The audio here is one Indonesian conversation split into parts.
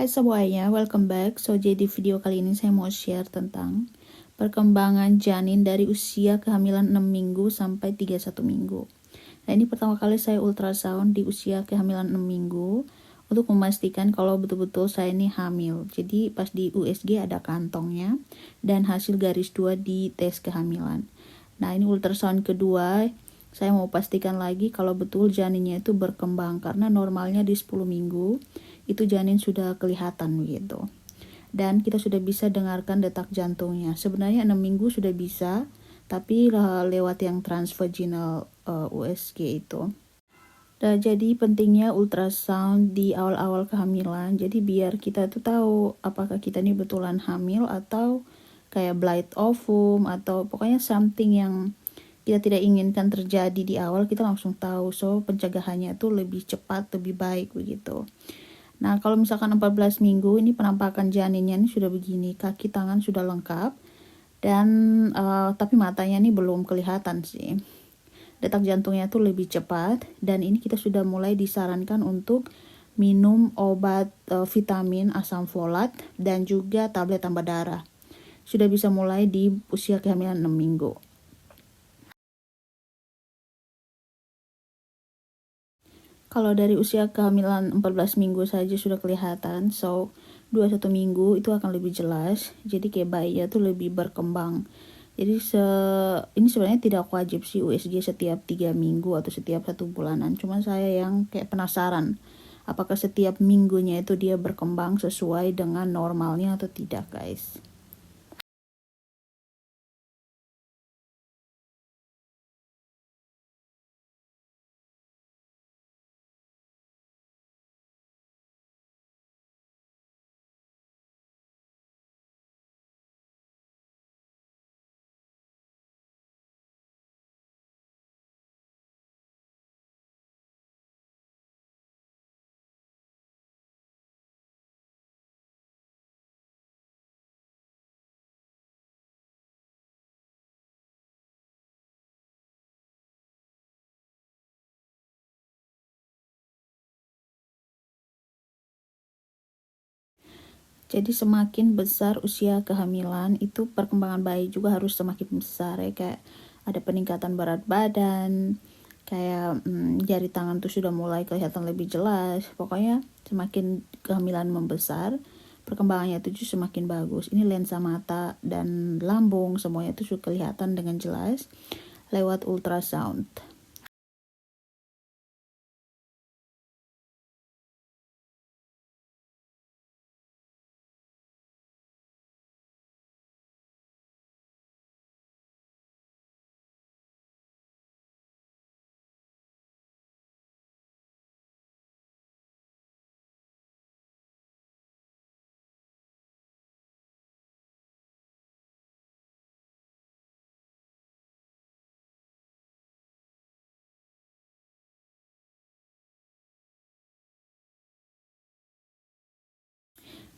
Hai semuanya, welcome back. Jadi video kali ini saya mau share tentang perkembangan janin dari usia kehamilan 6 minggu sampai 31 minggu. Nah, ini pertama kali saya ultrasound di usia kehamilan 6 minggu untuk memastikan kalau betul-betul saya ini hamil. Jadi pas di USG ada kantongnya dan hasil garis 2 di tes kehamilan. Nah, ini ultrasound kedua, saya mau pastikan lagi kalau betul janinnya itu berkembang, karena normalnya di 10 minggu itu janin sudah kelihatan begitu. Dan kita sudah bisa dengarkan detak jantungnya. Sebenarnya 6 minggu sudah bisa, tapi lewat yang transvaginal USG itu. Nah, jadi pentingnya ultrasound di awal-awal kehamilan. Jadi biar kita tuh tahu apakah kita ini betulan hamil atau kayak blight ovum atau pokoknya something yang kita tidak inginkan terjadi di awal, kita langsung tahu. So pencegahannya tuh lebih cepat, lebih baik begitu. Nah, kalau misalkan 14 minggu ini penampakan janinnya ini sudah begini, kaki tangan sudah lengkap dan tapi matanya ini belum kelihatan sih. Detak jantungnya tuh lebih cepat dan ini kita sudah mulai disarankan untuk minum obat vitamin asam folat dan juga tablet tambah darah. Sudah bisa mulai di usia kehamilan 6 minggu. Kalau dari usia kehamilan 14 minggu saja sudah kelihatan, so 21 minggu itu akan lebih jelas. Jadi kayak bayinya tuh lebih berkembang. Jadi ini sebenarnya tidak wajib sih USG setiap 3 minggu atau setiap 1 bulanan. Cuma saya yang kayak penasaran, apakah setiap minggunya itu dia berkembang sesuai dengan normalnya atau tidak, guys. Jadi semakin besar usia kehamilan itu perkembangan bayi juga harus semakin besar ya, kayak ada peningkatan berat badan, kayak jari tangan tuh sudah mulai kelihatan lebih jelas. Pokoknya semakin kehamilan membesar, perkembangannya itu semakin bagus. Ini lensa mata dan lambung semuanya itu sudah kelihatan dengan jelas lewat ultrasound.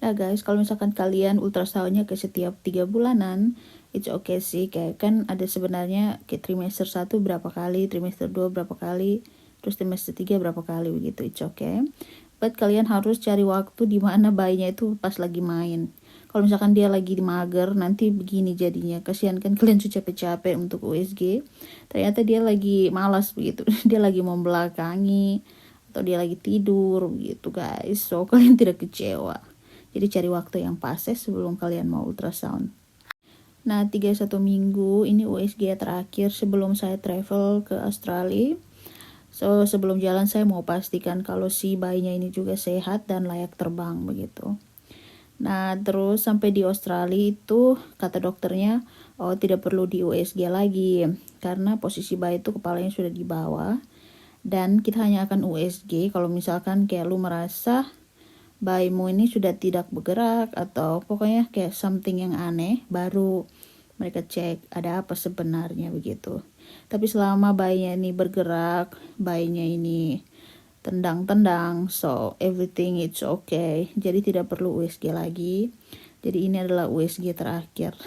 Nah guys, kalau misalkan kalian ultrasoundnya ke setiap 3 bulanan, it's okay sih. Kayak kan ada sebenarnya kayak trimester 1 berapa kali, trimester 2 berapa kali, terus trimester 3 berapa kali begitu, it's okay. But kalian harus cari waktu di mana bayinya itu pas lagi main. Kalau misalkan dia lagi mager, nanti begini jadinya. Kasihan kan kalian sudah capek-capek untuk USG. Ternyata dia lagi malas begitu. Dia lagi membelakangi atau dia lagi tidur gitu guys. So kalian tidak kecewa. Jadi cari waktu yang pas sebelum kalian mau ultrasound. Nah, 31 minggu ini USG terakhir sebelum saya travel ke Australia. So sebelum jalan saya mau pastikan kalau si bayinya ini juga sehat dan layak terbang begitu. Nah, terus sampai di Australia itu kata dokternya, oh tidak perlu di USG lagi karena posisi bayi itu kepalanya sudah di bawah dan kita hanya akan USG kalau misalkan kayak lu merasa bayimu ini sudah tidak bergerak atau pokoknya kayak something yang aneh, baru mereka cek ada apa sebenarnya begitu. Tapi selama bayinya ini bergerak, bayinya ini tendang-tendang, so everything it's okay. Jadi tidak perlu USG lagi. Jadi ini adalah USG terakhir.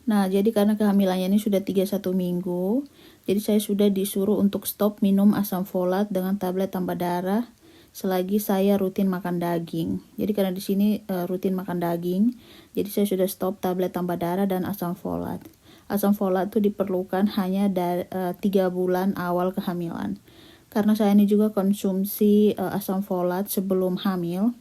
Nah, jadi karena kehamilannya ini sudah 31 minggu, jadi saya sudah disuruh untuk stop minum asam folat dengan tablet tambah darah selagi saya rutin makan daging. Jadi karena di sini rutin makan daging, jadi saya sudah stop tablet tambah darah dan asam folat. Asam folat itu diperlukan hanya 3 bulan awal kehamilan. Karena saya ini juga konsumsi asam folat sebelum hamil,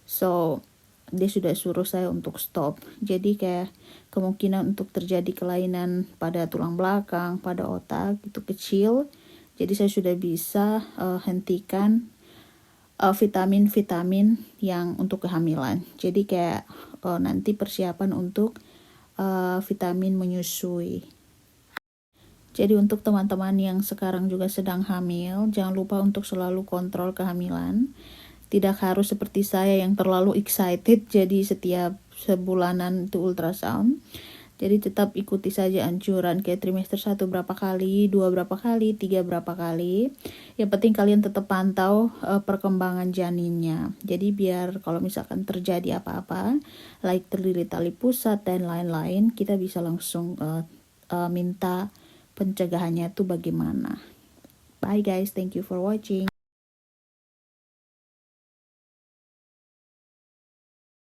so dia sudah suruh saya untuk stop. Jadi kayak kemungkinan untuk terjadi kelainan pada tulang belakang, pada otak itu kecil. Jadi saya sudah bisa hentikan vitamin-vitamin yang untuk kehamilan. Jadi kayak nanti persiapan untuk vitamin menyusui. Jadi untuk teman-teman yang sekarang juga sedang hamil, jangan lupa untuk selalu kontrol kehamilan. Tidak harus seperti saya yang terlalu excited, jadi setiap sebulanan itu ultrasound. Jadi tetap ikuti saja anjuran kayak trimester 1 berapa kali, 2 berapa kali, 3 berapa kali. Yang penting kalian tetap pantau perkembangan janinnya. Jadi biar kalau misalkan terjadi apa-apa, like terlilit tali pusat dan lain-lain, kita bisa langsung minta pencegahannya itu bagaimana. Bye guys, thank you for watching.